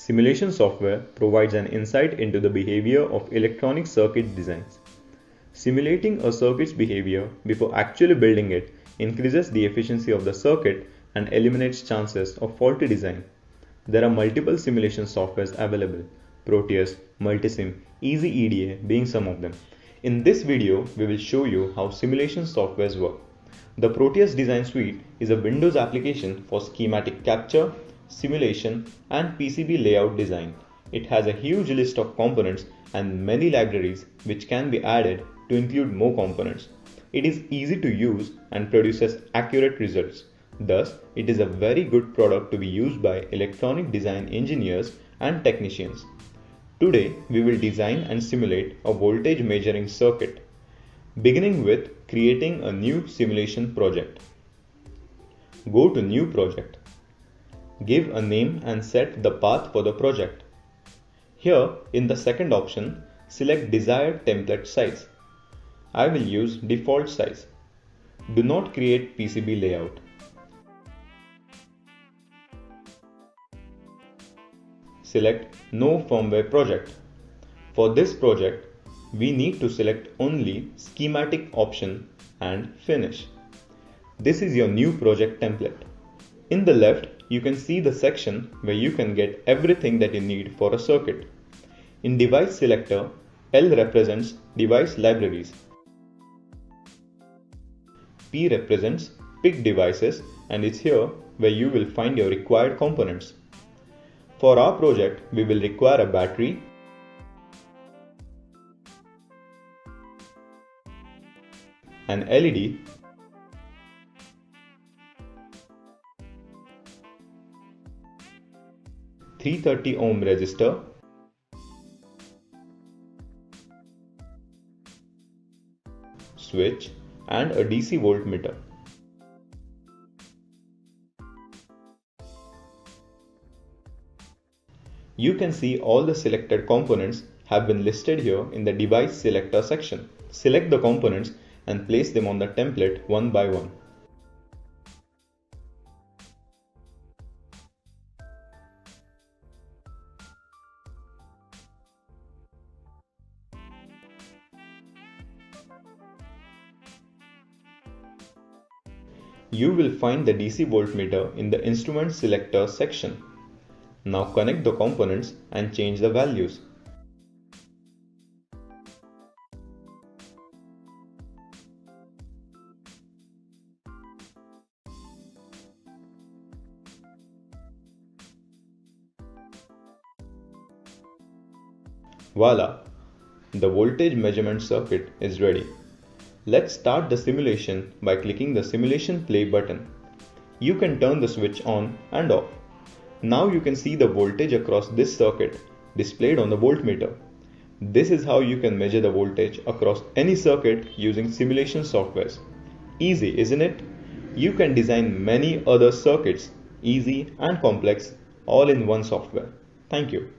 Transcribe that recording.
Simulation software provides an insight into the behavior of electronic circuit designs. Simulating a circuit's behavior before actually building it increases the efficiency of the circuit and eliminates chances of faulty design. There are multiple simulation softwares available, Proteus, Multisim, EasyEDA being some of them. In this video, we will show you how simulation softwares work. The Proteus Design Suite is a Windows application for schematic capture, simulation, and PCB layout design. It has a huge list of components and many libraries which can be added to include more components. It is easy to use and produces accurate results. Thus, it is a very good product to be used by electronic design engineers and technicians. Today, we will design and simulate a voltage measuring circuit, beginning with creating a new simulation project. Go to New Project. Give a name and set the path for the project. Here, in the second option, select desired template size. I will use default size. Do not create PCB layout. Select No Firmware Project. For this project, we need to select only schematic option and finish. This is your new project template. In the left, you can see the section where you can get everything that you need for a circuit. In device selector, L represents device libraries. P represents pick devices and it's here where you will find your required components. For our project, we will require a battery, an LED, .330 ohm resistor, switch and a DC voltmeter. You can see all the selected components have been listed here in the device selector section. Select the components and place them on the template one by one. You will find the DC voltmeter in the instrument selector section. Now connect the components and change the values. Voila! The voltage measurement circuit is ready. Let's start the simulation by clicking the Simulation Play button. You can turn the switch on and off. Now you can see the voltage across this circuit displayed on the voltmeter. This is how you can measure the voltage across any circuit using simulation softwares. Easy, isn't it? You can design many other circuits, easy and complex, all in one software. Thank you.